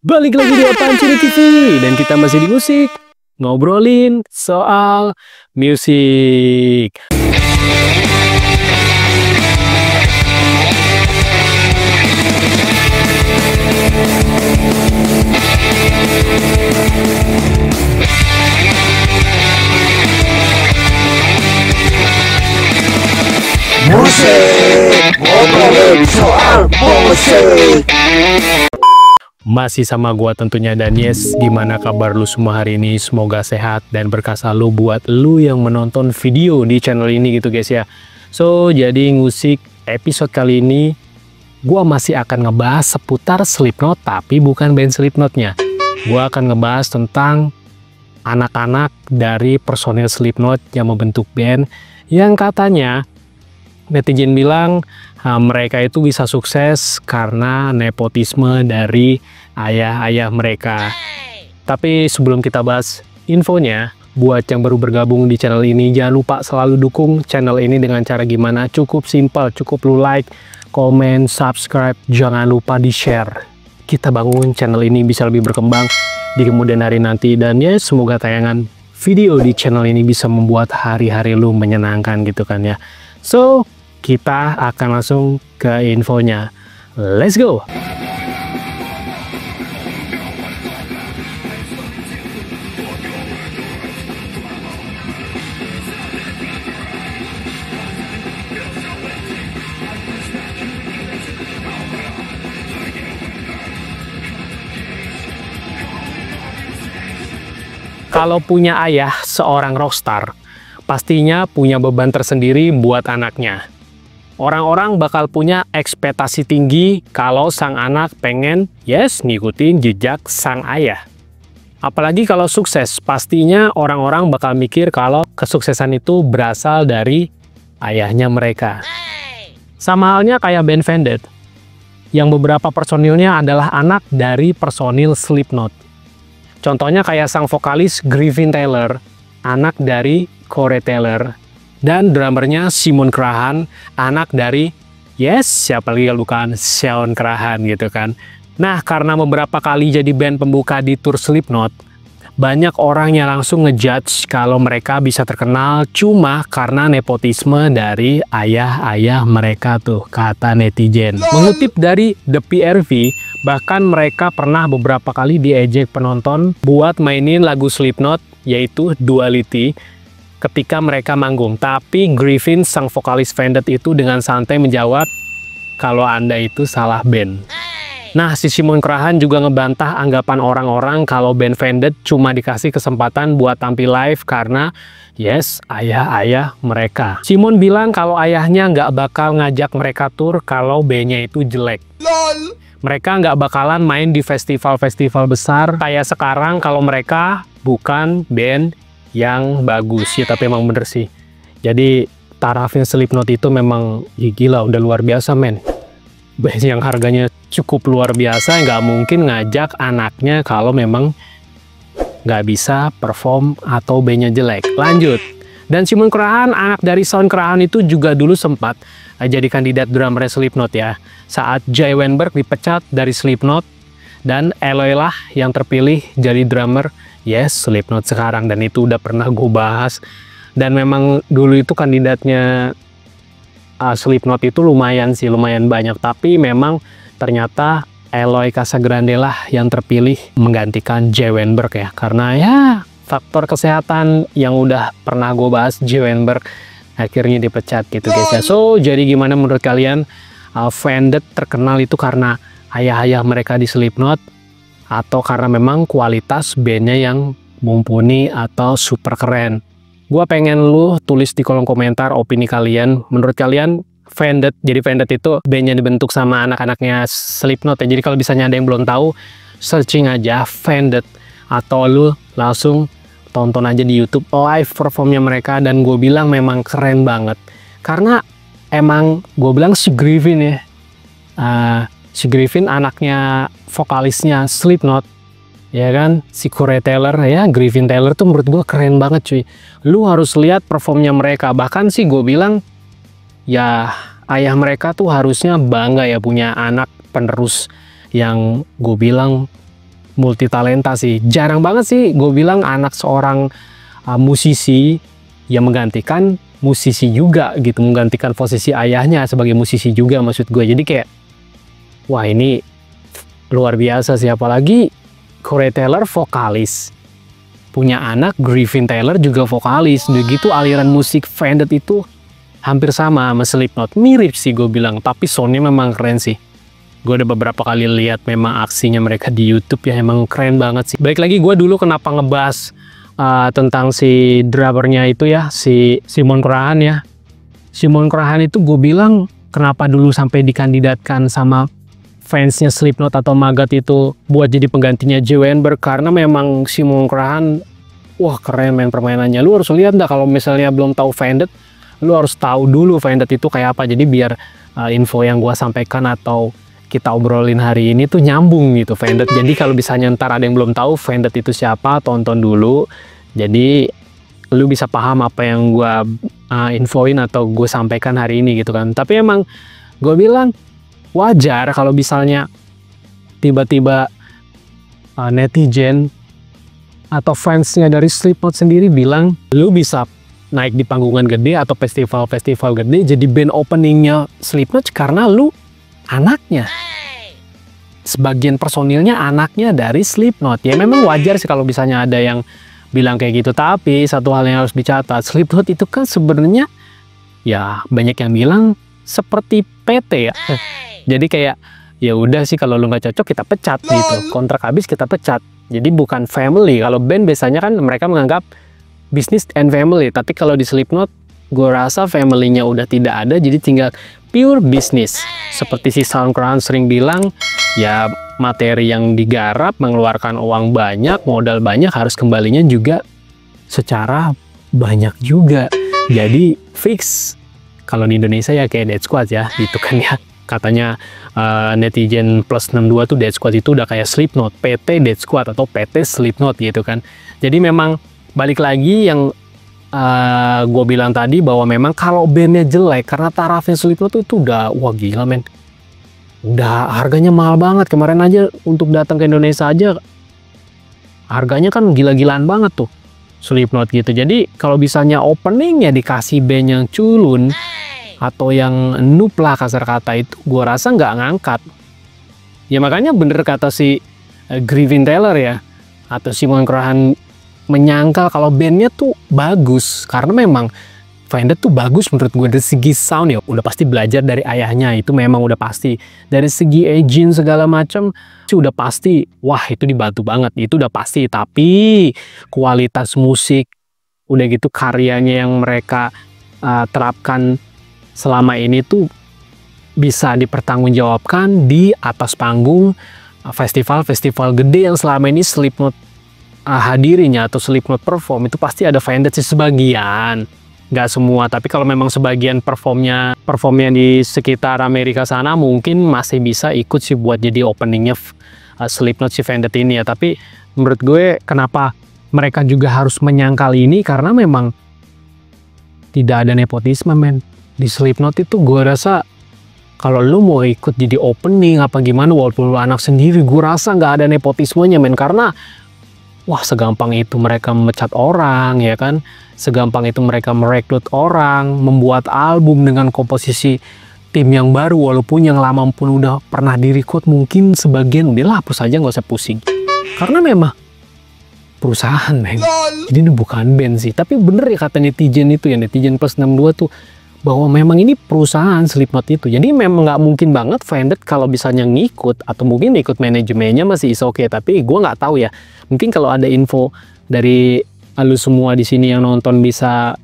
Balik lagi di Apaan Ciri TV dan kita masih di musik, ngobrolin soal musik. Musik, ngobrolin soal musik. Masih sama gua tentunya, dan yes, gimana kabar lu semua hari ini? Semoga sehat dan berkah selalu buat lu yang menonton video di channel ini gitu guys ya. So, jadi musik episode kali ini gua masih akan ngebahas seputar Slipknot, tapi bukan band Slipknotnya. Gua akan ngebahas tentang anak-anak dari personil Slipknot yang membentuk band yang katanya netizen bilang mereka itu bisa sukses karena nepotisme dari ayah-ayah mereka. Tapi sebelum kita bahas infonya, buat yang baru bergabung di channel ini, jangan lupa selalu dukung channel ini dengan cara gimana? Cukup simpel, cukup lu like, komen, subscribe, jangan lupa di-share. Kita bangun channel ini bisa lebih berkembang di kemudian hari nanti, dan ya semoga tayangan video di channel ini bisa membuat hari-hari lu menyenangkan gitu kan ya. So, kita akan langsung ke infonya. Let's go! Kalau punya ayah seorang rockstar, pastinya punya beban tersendiri buat anaknya. Orang-orang bakal punya ekspektasi tinggi kalau sang anak pengen, ngikutin jejak sang ayah. Apalagi kalau sukses, pastinya orang-orang bakal mikir kalau kesuksesan itu berasal dari ayahnya mereka. Sama halnya kayak band Vended, yang beberapa personilnya adalah anak dari personil Slipknot. Contohnya kayak sang vokalis Griffin Taylor, anak dari Corey Taylor. Dan drummernya Simon Crahan, anak dari, siapa lagi kalau bukan Sean Crahan gitu kan. Nah, karena beberapa kali jadi band pembuka di tour Slipknot, banyak orang yang langsung ngejudge kalau mereka bisa terkenal cuma karena nepotisme dari ayah-ayah mereka tuh, kata netizen. Mengutip dari The PRV, bahkan mereka pernah beberapa kali diejek penonton buat mainin lagu Slipknot, yaitu Duality, ketika mereka manggung. Tapi Griffin, sang vokalis Vended itu dengan santai menjawab kalau Anda itu salah band. Nah, si Simon Crahan juga ngebantah anggapan orang-orang kalau band Vended cuma dikasih kesempatan buat tampil live karena ayah-ayah mereka. Simon bilang kalau ayahnya nggak bakal ngajak mereka tur kalau bandnya itu jelek. LOL. Mereka nggak bakalan main di festival-festival besar kayak sekarang kalau mereka bukan band yang bagus ya, tapi emang bener sih. Jadi tarafnya Slipknot itu memang gila, udah luar biasa men. Band yang harganya cukup luar biasa, nggak mungkin ngajak anaknya kalau memang nggak bisa perform atau bandnya jelek. Lanjut. Dan Simon Crahan, anak dari Sean Crahan itu juga dulu sempat jadi kandidat drummer Slipknot ya. Saat Jay Weinberg dipecat dari Slipknot, dan Eloy lah yang terpilih jadi drummer Slipknot sekarang, dan itu udah pernah gue bahas. Dan memang dulu itu kandidatnya Slipknot itu lumayan banyak, tapi memang ternyata Eloy Casagrande lah yang terpilih menggantikan Jay Weinberg ya, karena ya faktor kesehatan yang udah pernah gue bahas. Jay Weinberg akhirnya dipecat gitu guys ya. So, jadi gimana menurut kalian? Vended terkenal itu karena ayah-ayah mereka di Slipknot, atau karena memang kualitas bandnya yang mumpuni atau super keren? Gua pengen lu tulis di kolom komentar opini kalian. Menurut kalian Vended, jadi Vended itu bandnya dibentuk sama anak-anaknya Slipknot ya. Jadi kalau misalnya ada yang belum tahu, searching aja Vended, atau lu langsung tonton aja di YouTube live performnya mereka. Dan gue bilang memang keren banget, karena emang gue bilang si Griffin ya, si Griffin anaknya vokalisnya Slipknot ya kan, si Corey Taylor ya, Griffin Taylor tuh menurut gue keren banget cuy. Lu harus lihat performnya mereka. Bahkan sih gue bilang ya ayah mereka tuh harusnya bangga ya punya anak penerus yang gue bilang multi talenta sih. Jarang banget sih gue bilang anak seorang musisi yang menggantikan musisi juga gitu, menggantikan posisi ayahnya sebagai musisi juga maksud gue. Jadi kayak wah ini luar biasa sih, apalagi Corey Taylor vokalis, punya anak Griffin Taylor juga vokalis. Udah gitu aliran musik Fended itu hampir sama Slipknot, mirip sih gue bilang, tapi soundnya memang keren sih. Gue udah beberapa kali lihat memang aksinya mereka di YouTube ya, emang keren banget sih. Baik lagi, gue dulu kenapa ngebahas tentang si drummernya itu ya, si Simon Crahan ya. Simon Crahan itu gue bilang kenapa dulu sampai dikandidatkan sama fansnya Slipknot atau Magat itu buat jadi penggantinya Joe Weinberg, karena memang Simon Crahan wah keren main permainannya. Lu harus lihat dah, kalau misalnya belum tahu Fended, lu harus tahu dulu Fended itu kayak apa. Jadi biar info yang gue sampaikan atau kita obrolin hari ini tuh nyambung gitu Fended. Jadi kalau misalnya ntar ada yang belum tahu Fended itu siapa, tonton dulu. Jadi lu bisa paham apa yang gue infoin atau gue sampaikan hari ini gitu kan. Tapi emang gue bilang wajar kalau misalnya tiba-tiba netizen atau fansnya dari Slipknot sendiri bilang lu bisa naik di panggungan gede atau festival-festival gede jadi band openingnya Slipknot karena lu anaknya. Sebagian personilnya anaknya dari Slipknot. Ya memang wajar sih kalau misalnya ada yang bilang kayak gitu. Tapi satu hal yang harus dicatat, Slipknot itu kan sebenarnya ya banyak yang bilang seperti PT ya. Jadi kayak ya udah sih, kalau lu nggak cocok kita pecat gitu. Kontrak habis kita pecat. Jadi bukan family. Kalau band biasanya kan mereka menganggap business and family. Tapi kalau di Slipknot gue rasa family-nya udah tidak ada, jadi tinggal pure business. Seperti si Soundcrown sering bilang, ya materi yang digarap mengeluarkan uang banyak, modal banyak, harus kembalinya juga secara banyak juga. Jadi fix. Kalau di Indonesia ya kayak Dead Squad ya, gitu kan ya. Katanya netizen plus 62 tuh Dead Squad itu udah kayak Slipknot, PT Dead Squad atau PT Slipknot gitu kan. Jadi memang balik lagi yang gue bilang tadi, bahwa memang kalau bandnya jelek, karena tarafnya Slipknot itu udah wah gila men, udah harganya mahal banget. Kemarin aja untuk datang ke Indonesia aja harganya kan gila-gilaan banget tuh Slipknot gitu. Jadi kalau misalnya opening ya dikasih band yang culun atau yang noob lah kasar kata, itu gue rasa nggak ngangkat. Ya makanya bener kata si Griffin Taylor ya atau Simon Crahan menyangkal kalau bandnya tuh bagus, karena memang Fended tuh bagus menurut gue dari segi sound ya, udah pasti belajar dari ayahnya, itu memang udah pasti. Dari segi aging segala macam sih udah pasti, wah itu dibantu banget, itu udah pasti. Tapi kualitas musik udah gitu karyanya yang mereka terapkan selama ini tuh bisa dipertanggungjawabkan di atas panggung festival-festival gede yang selama ini Slipknot hadirinya atau Slipknot perform. Itu pasti ada Fended sih sebagian, nggak semua. Tapi kalau memang sebagian performnya di sekitar Amerika sana mungkin masih bisa ikut sih buat jadi openingnya Slipknot si Fended ini ya. Tapi menurut gue kenapa mereka juga harus menyangkal ini, karena memang tidak ada nepotisme men di Slipknot itu. Gue rasa kalau lu mau ikut jadi opening apa gimana walaupun lu anak sendiri, gue rasa nggak ada nepotismenya men, karena wah segampang itu mereka memecat orang ya kan, segampang itu mereka merekrut orang, membuat album dengan komposisi tim yang baru, walaupun yang lama pun udah pernah direkrut mungkin sebagian udah hapus aja, nggak usah pusing, karena memang perusahaan men. Jadi ini bukan band sih. Tapi bener ya kata netizen itu ya, netizen plus 62 tuh, bahwa memang ini perusahaan Slipknot itu. Jadi memang nggak mungkin banget Fended kalau misalnya ngikut, atau mungkin ikut manajemennya masih is okay. Tapi gue nggak tahu ya. Mungkin kalau ada info dari lu semua di sini yang nonton bisa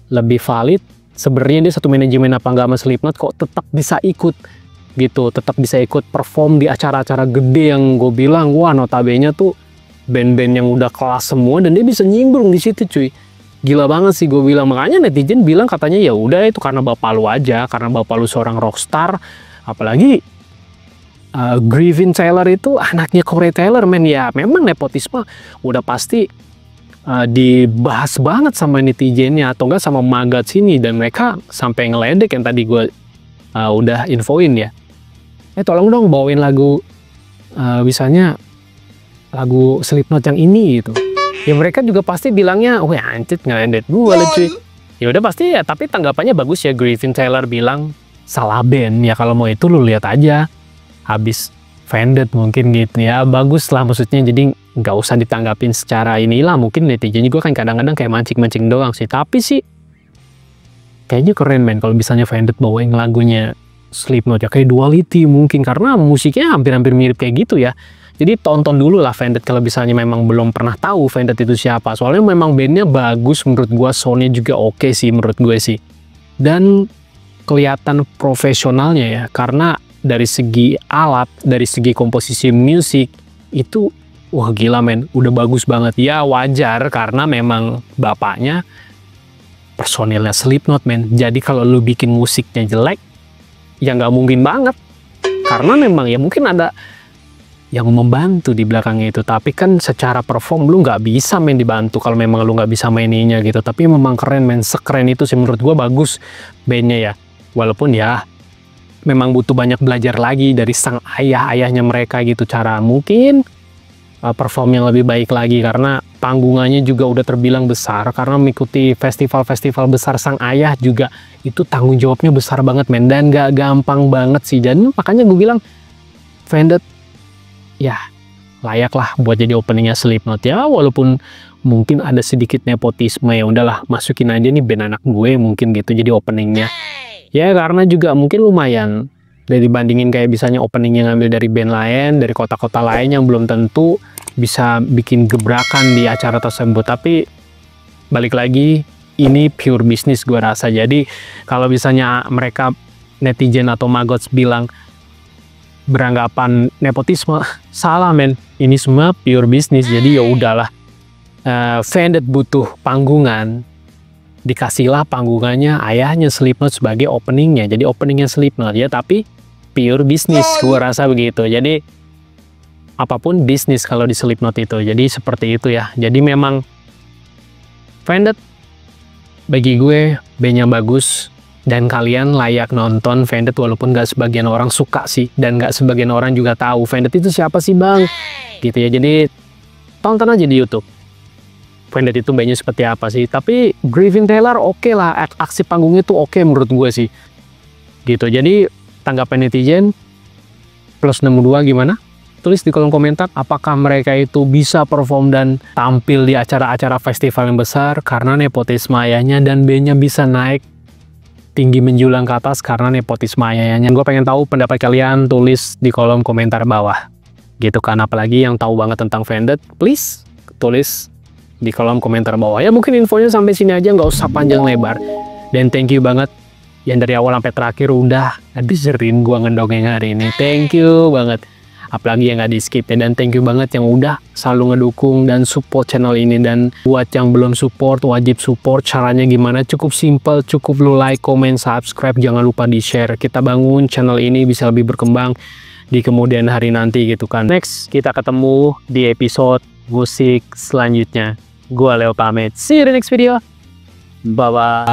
lebih valid. Sebenarnya dia satu manajemen apa nggak sama Slipknot kok tetap bisa ikut gitu, tetap bisa ikut perform di acara-acara gede yang gue bilang wah notabene tuh band-band yang udah kelas semua, dan dia bisa nyinggung di situ cuy. Gila banget sih gue bilang. Makanya netizen bilang katanya ya udah itu karena bapak lu aja, karena bapak lu seorang rockstar. Apalagi Griffin Taylor itu anaknya Corey Taylor men. Ya memang nepotisme udah pasti dibahas banget sama netizennya atau enggak sama Magat sini, dan mereka sampai ngeledek yang tadi gue udah infoin ya. Tolong dong bawain lagu misalnya lagu Slipknot yang ini gitu. Ya mereka juga pasti bilangnya, wah anjir ngeledek gue lah cuy. Ya udah pasti ya, tapi tanggapannya bagus ya. Griffin Taylor bilang salah band ya, kalau mau itu lu lihat aja habis Vended mungkin gitu ya, bagus lah maksudnya. Jadi nggak usah ditanggapin secara inilah, mungkin netizen juga kan kadang-kadang kayak mancing-mancing doang sih. Tapi sih kayaknya keren men kalau misalnya Vended bawain lagunya Slipknot ya, kayak Duality mungkin, karena musiknya hampir-hampir mirip kayak gitu ya. Jadi tonton dulu lah Vended kalau misalnya memang belum pernah tahu Vended itu siapa. Soalnya memang bandnya bagus menurut gua, soundnya juga oke sih menurut gue sih. Dan kelihatan profesionalnya ya, karena dari segi alat, dari segi komposisi musik itu wah gila men, udah bagus banget. Ya wajar karena memang bapaknya personilnya Slipknot men. Jadi kalau lu bikin musiknya jelek ya nggak mungkin banget, karena memang ya mungkin ada yang membantu di belakangnya itu, tapi kan secara perform lu nggak bisa main dibantu kalau memang lu nggak bisa maininya gitu. Tapi memang keren men, sekeren itu sih menurut gua, bagus bandnya ya. Walaupun ya memang butuh banyak belajar lagi dari sang ayahnya mereka gitu, cara mungkin perform yang lebih baik lagi, karena panggungannya juga udah terbilang besar, karena mengikuti festival-festival besar sang ayah juga itu tanggung jawabnya besar banget men, dan gak gampang banget sih. Dan makanya gue bilang Vended ya layak lah buat jadi openingnya Slipknot ya, walaupun mungkin ada sedikit nepotisme, ya udahlah masukin aja nih band anak gue mungkin gitu jadi openingnya. Ya karena juga mungkin lumayan dari bandingin kayak misalnya opening yang ngambil dari band lain, dari kota-kota lain yang belum tentu bisa bikin gebrakan di acara tersebut. Tapi balik lagi, ini pure bisnis gue rasa. Jadi kalau misalnya mereka netizen atau magots bilang beranggapan nepotisme, salah men. Ini semua pure bisnis. Jadi ya udahlah, Vended butuh panggungan, dikasihlah panggungannya ayahnya Slipknot sebagai openingnya, jadi openingnya Slipknot ya, tapi pure bisnis gue rasa begitu. Jadi apapun bisnis kalau di Slipknot itu, jadi seperti itu ya. Jadi memang Vended bagi gue bandnya bagus, dan kalian layak nonton Vended walaupun gak sebagian orang suka sih, dan gak sebagian orang juga tahu Vended itu siapa sih bang gitu ya. Jadi tonton aja di YouTube Vended itu bandnya seperti apa sih. Tapi Griffin Taylor oke lah, aksi panggungnya tuh oke menurut gue sih gitu. Jadi tanggapan netizen plus 62 gimana? Tulis di kolom komentar, apakah mereka itu bisa perform dan tampil di acara-acara festival yang besar karena nepotisme ayahnya, dan bandnya bisa naik tinggi menjulang ke atas karena nepotisme ayahnya. Gue pengen tahu pendapat kalian, tulis di kolom komentar bawah gitu kan. Apalagi yang tahu banget tentang Vended, please tulis di kolom komentar bawah ya. Mungkin infonya sampai sini aja, nggak usah panjang lebar. Dan thank you banget yang dari awal sampai terakhir udah dengerin gua ngedongeng hari ini. Thank you banget, apalagi yang nggak di skip ya. Dan thank you banget yang udah selalu ngedukung dan support channel ini. Dan buat yang belum support, wajib support. Caranya gimana? Cukup simple, cukup lu like, comment, subscribe, jangan lupa di share. Kita bangun channel ini bisa lebih berkembang di kemudian hari nanti gitu kan. Next kita ketemu di episode musik selanjutnya. Gua Leo pamit. See you in the next video. Bye-bye.